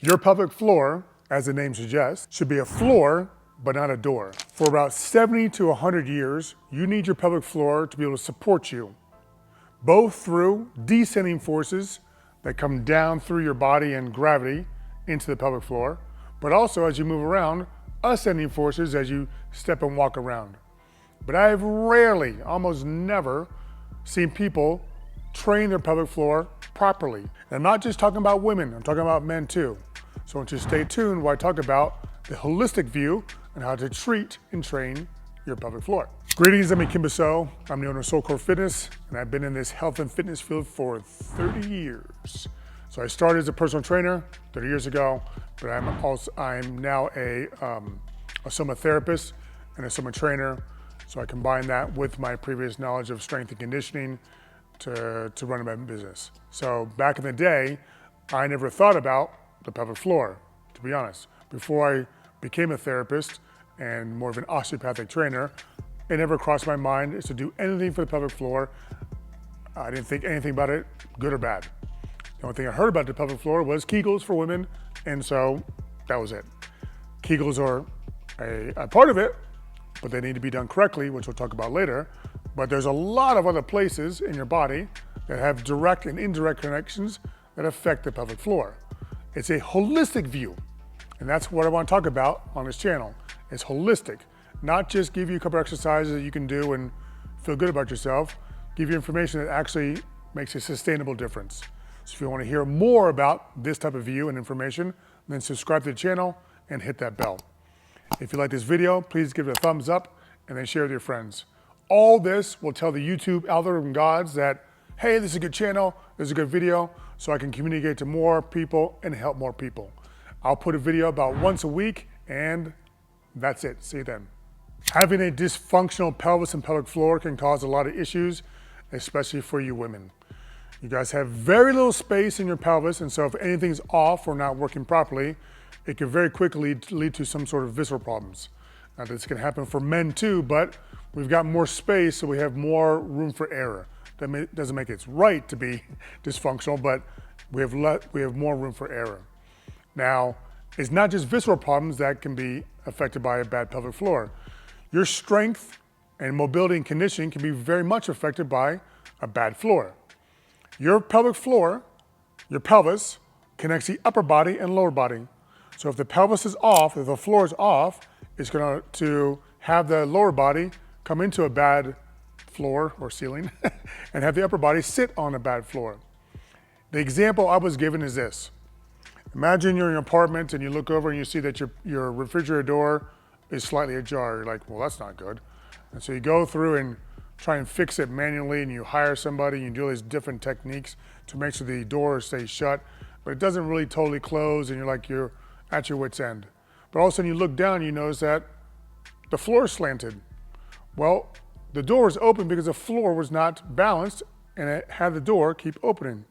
Your pelvic floor, as the name suggests, should be a floor, but not a door. For about 70 to 100 years, you need your pelvic floor to be able to support you, both through descending forces that come down through your body and gravity into the pelvic floor, but also as you move around, ascending forces as you step and walk around. But I have rarely, almost never, seen people train their pelvic floor properly. And I'm not just talking about women, I'm talking about men too. So I want you to stay tuned while I talk about the holistic view and how to treat and train your pelvic floor. Greetings, I'm Kim Basso. I'm the owner of SolCore Fitness, and I've been in this health and fitness field for 30 years. So I started as a personal trainer 30 years ago, but I'm now a soma therapist and a soma trainer. So I combine that with my previous knowledge of strength and conditioning to run my business. So back in the day, I never thought about the pelvic floor, to be honest. Before I became a therapist and more of an osteopathic trainer, it never crossed my mind is to do anything for the pelvic floor. I didn't think anything about it, good or bad. The only thing I heard about the pelvic floor was Kegels for women, and so that was it. Kegels are a part of it, but they need to be done correctly, which we'll talk about later. But there's a lot of other places in your body that have direct and indirect connections that affect the pelvic floor. It's a holistic view, and that's what I want to talk about on this channel. It's holistic, not just give you a couple exercises that you can do and feel good about yourself, give you information that actually makes a sustainable difference. So if you want to hear more about this type of view and information, then subscribe to the channel and hit that bell. If you like this video, please give it a thumbs up and then share with your friends. All this will tell the YouTube algorithm gods that, hey, this is a good channel, this is a good video, so I can communicate to more people and help more people. I'll put a video about once a week, and that's it. See you then. Having a dysfunctional pelvis and pelvic floor can cause a lot of issues, especially for you women. You guys have very little space in your pelvis, and so if anything's off or not working properly, it can very quickly lead to some sort of visceral problems. Now this can happen for men too, but we've got more space, so we have more room for error. That doesn't make it right to be dysfunctional, but we have more room for error. Now, it's not just visceral problems that can be affected by a bad pelvic floor. Your strength and mobility and conditioning can be very much affected by a bad floor. Your pelvic floor, your pelvis, connects the upper body and lower body. So if the pelvis is off, if the floor is off, it's going to have the lower body come into a bad floor or ceiling and have the upper body sit on a bad floor. The example I was given is this. Imagine you're in an apartment and you look over and you see that your refrigerator door is slightly ajar. You're like, well, that's not good. And so you go through and try and fix it manually, and you hire somebody and you do all these different techniques to make sure the door stays shut, but it doesn't really totally close, and you're at your wit's end. But all of a sudden you look down and you notice that the floor is slanted. Well, the door was open because the floor was not balanced and it had the door keep opening.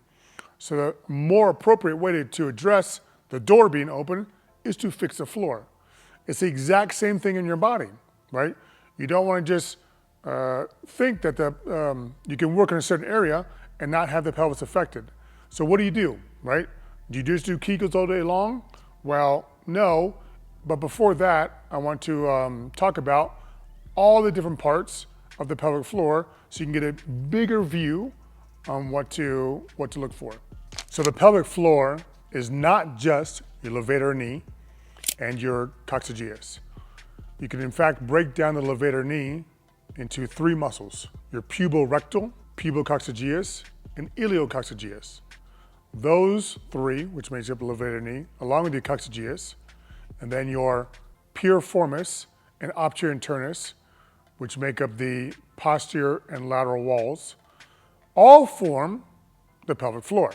So the more appropriate way to address the door being open is to fix the floor. It's the exact same thing in your body, right? You don't want to just think that you can work in a certain area and not have the pelvis affected. So what do, right? Do you just do Kegels all day long? Well, no, but before that, I want to talk about all the different parts of the pelvic floor so you can get a bigger view on what to look for. So the pelvic floor is not just your levator knee and your coccygeus. You can in fact break down the levator knee into three muscles: your puborectal, pubococcygeus, and iliococcygeus. Those three, which makes up the levator knee, along with the coccygeus, and then your piriformis and obturator internus, which make up the posterior and lateral walls, all form the pelvic floor.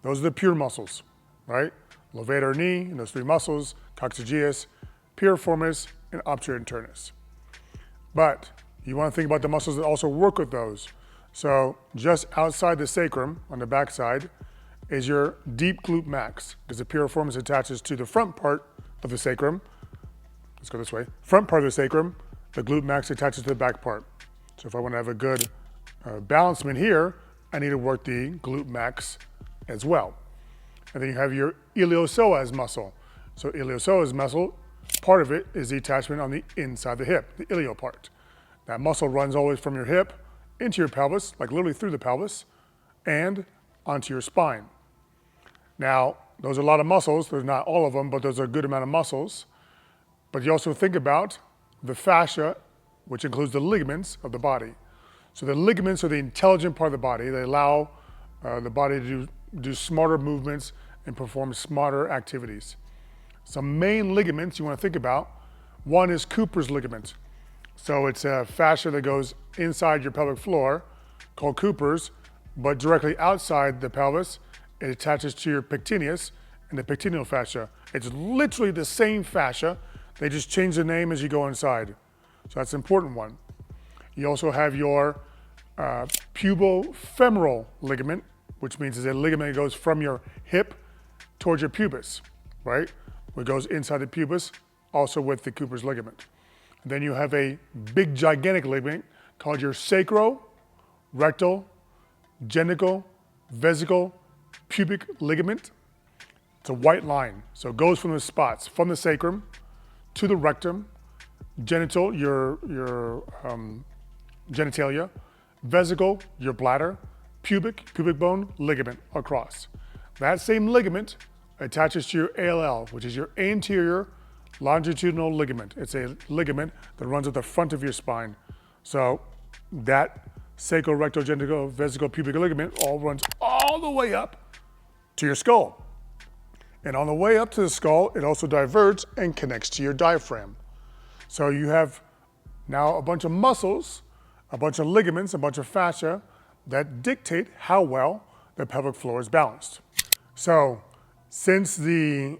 Those are the pure muscles, right? Levator knee and those three muscles, coccygeus, piriformis, and obturator internus. But you want to think about the muscles that also work with those. So just outside the sacrum, on the backside, is your deep glute max, because the piriformis attaches to the front part of the sacrum. Let's go this way. Front part of the sacrum, the glute max attaches to the back part. So if I want to have a good balancement here, I need to work the glute max as well. And then you have your iliopsoas muscle. So iliopsoas muscle, part of it is the attachment on the inside of the hip, the ilio part. That muscle runs always from your hip into your pelvis, like literally through the pelvis, and onto your spine. Now, those are a lot of muscles. There's not all of them, but there's a good amount of muscles. But you also think about the fascia, which includes the ligaments of the body. So the ligaments are the intelligent part of the body. They allow the body to do smarter movements and perform smarter activities. Some main ligaments you want to think about. One is Cooper's ligament. So it's a fascia that goes inside your pelvic floor called Cooper's, but directly outside the pelvis, it attaches to your pectineus and the pectineal fascia. It's literally the same fascia. They just change the name as you go inside. So that's an important one. You also have your pubofemoral ligament, which means it's a ligament that goes from your hip towards your pubis, right? It goes inside the pubis, also with the Cooper's ligament. And then you have a big, gigantic ligament called your sacrorectal, genital, vesical, pubic ligament. It's a white line. So it goes from the spots, from the sacrum to the rectum, genital, your genitalia, vesical, your bladder, pubic bone, ligament across. That same ligament attaches to your ALL, which is your anterior longitudinal ligament. It's a ligament that runs at the front of your spine. So that sacrorectal, genital, vesical, pubic ligament all runs all the way up to your skull. And on the way up to the skull, it also diverges and connects to your diaphragm. So you have now a bunch of muscles, a bunch of ligaments, a bunch of fascia that dictate how well the pelvic floor is balanced. So since the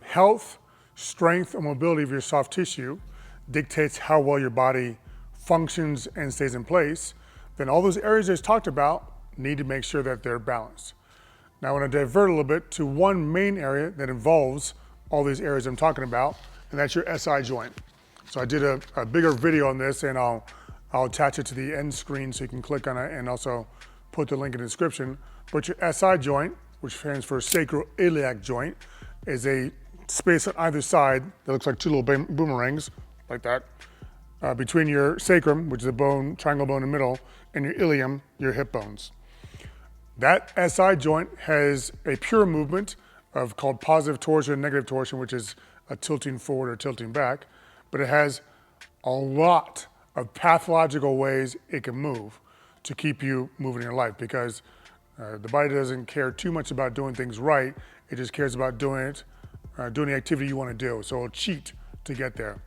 health, strength, and mobility of your soft tissue dictates how well your body functions and stays in place, then all those areas I just talked about need to make sure that they're balanced. Now I want to divert a little bit to one main area that involves all these areas I'm talking about, and that's your SI joint. So I did a bigger video on this, and I'll attach it to the end screen so you can click on it and also put the link in the description. But your SI joint, which stands for sacroiliac joint, is a space on either side that looks like two little boomerangs, like that, between your sacrum, which is a bone, triangle bone in the middle, and your ilium, your hip bones. That SI joint has a pure movement called positive torsion and negative torsion, which is a tilting forward or tilting back, but it has a lot of pathological ways it can move to keep you moving in your life, because the body doesn't care too much about doing things right. It just cares about doing the activity you want to do. So it'll cheat to get there.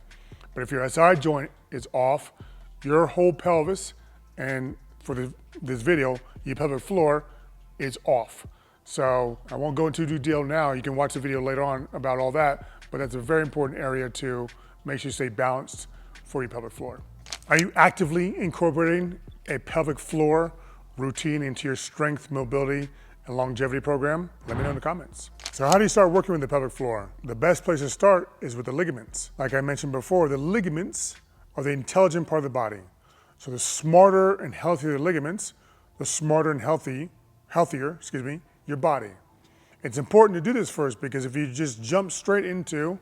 But if your SI joint is off, your whole pelvis, and for this video, your pelvic floor is off. So I won't go into detail now. You can watch the video later on about all that, but that's a very important area to make sure you stay balanced for your pelvic floor. Are you actively incorporating a pelvic floor routine into your strength, mobility, and longevity program? Let me know in the comments. So how do you start working with the pelvic floor? The best place to start is with the ligaments. Like I mentioned before, the ligaments are the intelligent part of the body. So the smarter and healthier the ligaments, the smarter and healthier, your body. It's important to do this first, because if you just jump straight into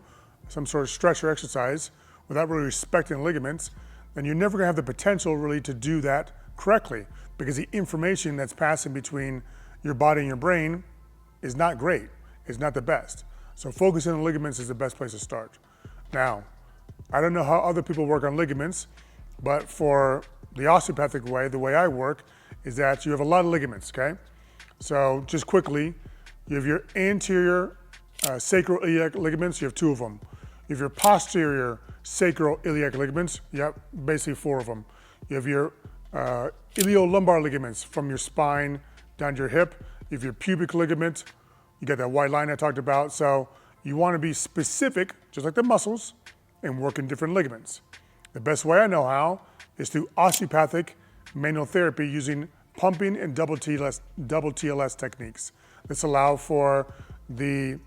some sort of stretch or exercise without really respecting ligaments, then you're never gonna have the potential really to do that correctly, because the information that's passing between your body and your brain is not great. It's not the best. So focusing on ligaments is the best place to start. Now, I don't know how other people work on ligaments, but for the osteopathic way, the way I work, is that you have a lot of ligaments, okay? So just quickly, you have your anterior sacroiliac ligaments, you have 2 of them. You have your posterior sacroiliac ligaments, you have basically 4 of them. You have your iliolumbar ligaments from your spine down to your hip. You have your pubic ligament, you got that white line I talked about. So you want to be specific, just like the muscles, and work in different ligaments. The best way I know how is through osteopathic manual therapy using pumping and double TLS techniques. This allow for the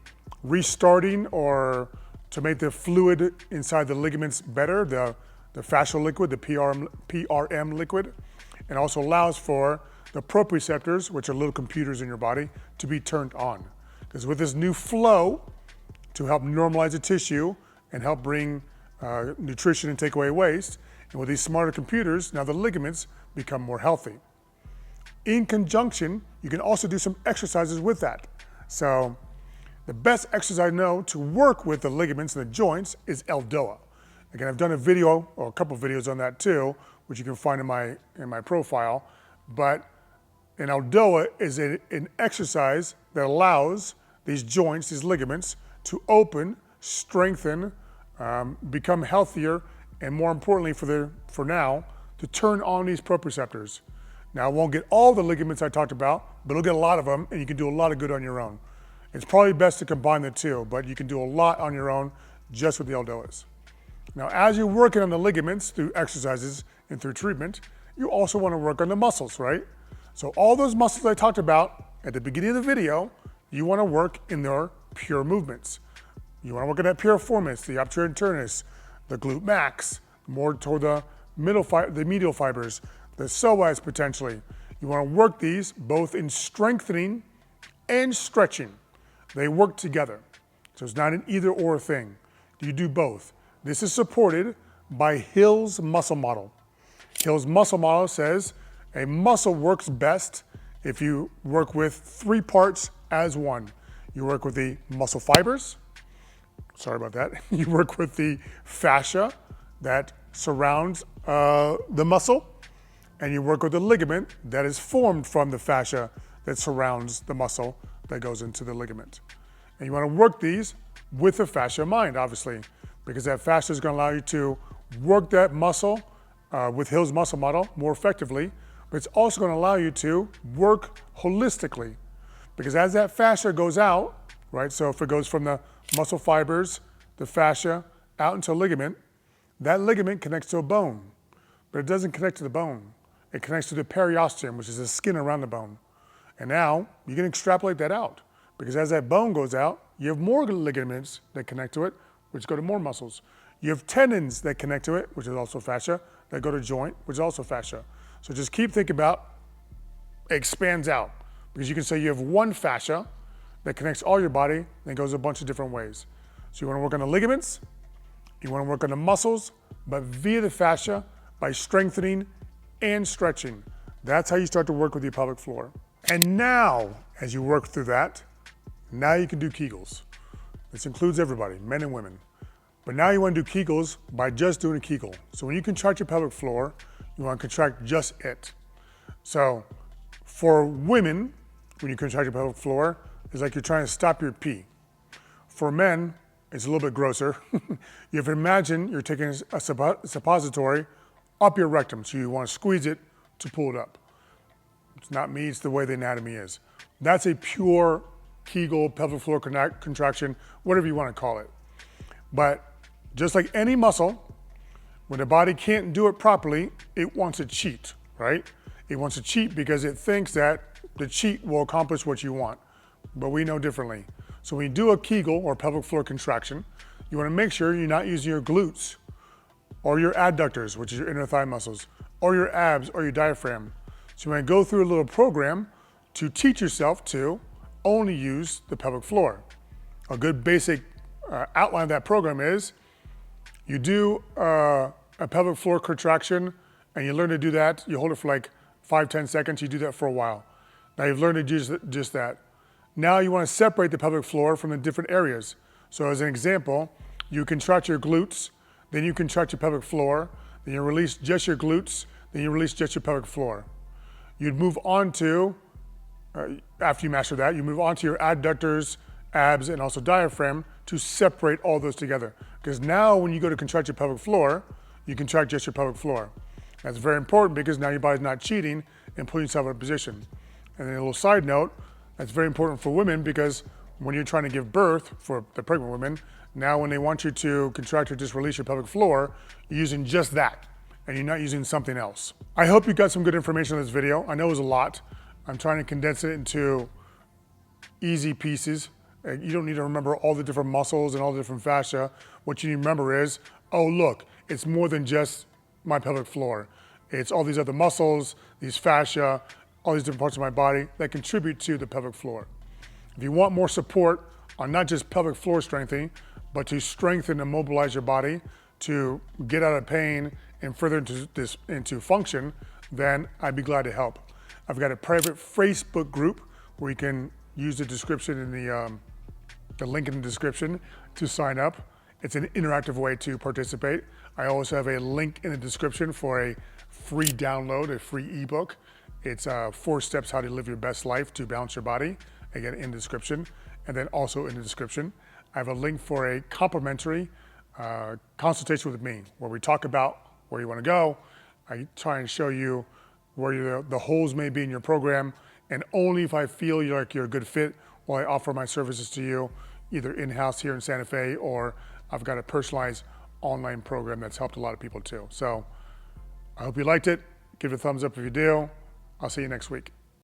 restarting, or to make the fluid inside the ligaments better, the fascial liquid, the PRM liquid, and also allows for the proprioceptors, which are little computers in your body, to be turned on. Because with this new flow to help normalize the tissue and help bring nutrition and take away waste, and with these smarter computers, now the ligaments become more healthy. In conjunction, you can also do some exercises with that. So the best exercise I know to work with the ligaments and the joints is Eldoa. Again, I've done a video, or a couple of videos on that too, which you can find in my profile. But an Eldoa is an exercise that allows these joints, these ligaments, to open, strengthen, become healthier, and more importantly for now, to turn on these proprioceptors. Now, I won't get all the ligaments I talked about, but it'll get a lot of them, and you can do a lot of good on your own. It's probably best to combine the two, but you can do a lot on your own just with the Eldoas. Now, as you're working on the ligaments through exercises and through treatment, you also want to work on the muscles, right? So all those muscles I talked about at the beginning of the video, you want to work in their pure movements. You want to work on that piriformis, the obturator internus, the glute max, more toward the medial fibers, the psoas potentially. You want to work these both in strengthening and stretching. They work together. So it's not an either or thing. You do both. This is supported by Hill's muscle model. Hill's muscle model says a muscle works best if you work with 3 parts as one. You work with the muscle fibers, sorry about that. You work with the fascia that surrounds the muscle, and you work with the ligament that is formed from the fascia that surrounds the muscle that goes into the ligament. And you want to work these with the fascia in mind, obviously, because that fascia is going to allow you to work that muscle with Hill's muscle model more effectively, but it's also going to allow you to work holistically. Because as that fascia goes out, right, so if it goes from the muscle fibers, the fascia, out into a ligament, that ligament connects to a bone, but it doesn't connect to the bone. It connects to the periosteum, which is the skin around the bone. And now you can extrapolate that out, because as that bone goes out, you have more ligaments that connect to it, which go to more muscles. You have tendons that connect to it, which is also fascia, that go to joint, which is also fascia. So just keep thinking about it expands out, because you can say you have one fascia that connects all your body and goes a bunch of different ways. So you want to work on the ligaments, you want to work on the muscles, but via the fascia by strengthening and stretching. That's how you start to work with your pelvic floor. And now, as you work through that, now you can do Kegels. This includes everybody, men and women. But now you want to do Kegels by just doing a Kegel. So when you contract your pelvic floor, you want to contract just it. So for women, when you contract your pelvic floor, it's like you're trying to stop your pee. For men, it's a little bit grosser. You have to imagine you're taking a suppository up your rectum, so you want to squeeze it to pull it up. It's not me, it's the way the anatomy is. That's a pure Kegel, pelvic floor contraction, whatever you want to call it. But just like any muscle, when the body can't do it properly, it wants to cheat, right? It wants to cheat because it thinks that the cheat will accomplish what you want, but we know differently. So when you do a Kegel or pelvic floor contraction, you want to make sure you're not using your glutes or your adductors, which is your inner thigh muscles, or your abs or your diaphragm. So you want to go through a little program to teach yourself to only use the pelvic floor. A good basic outline of that program is you do a pelvic floor contraction and you learn to do that. You hold it for like 5-10 seconds. You do that for a while. Now you've learned to do just that. Now you want to separate the pelvic floor from the different areas. So as an example, you contract your glutes, then you contract your pelvic floor, then you release just your glutes, then you release just your pelvic floor. You'd move on to, after you master that, you move on to your adductors, abs, and also diaphragm to separate all those together. Because now when you go to contract your pelvic floor, you contract just your pelvic floor. That's very important because now your body's not cheating and putting yourself in a position. And then a little side note, that's very important for women because when you're trying to give birth for the pregnant women, now when they want you to contract or just release your pelvic floor, you're using just that and you're not using something else. I hope you got some good information in this video. I know it was a lot. I'm trying to condense it into easy pieces. You don't need to remember all the different muscles and all the different fascia. What you need to remember is, oh look, it's more than just my pelvic floor. It's all these other muscles, these fascia, all these different parts of my body that contribute to the pelvic floor. If you want more support on not just pelvic floor strengthening, but to strengthen and mobilize your body to get out of pain and further into function, then I'd be glad to help. I've got a private Facebook group where you can use the description in the link in the description to sign up. It's an interactive way to participate. I also have a link in the description for a free download, a free ebook. It's 4 steps how to live your best life to balance your body. Again, in the description. And then also in the description, I have a link for a complimentary consultation with me, where we talk about where you want to go. I try and show you where the holes may be in your program, and only if I feel like you're a good fit will I offer my services to you, either in-house here in Santa Fe, or I've got a personalized online program that's helped a lot of people too. So I hope you liked it. Give it a thumbs up if you do. I'll see you next week.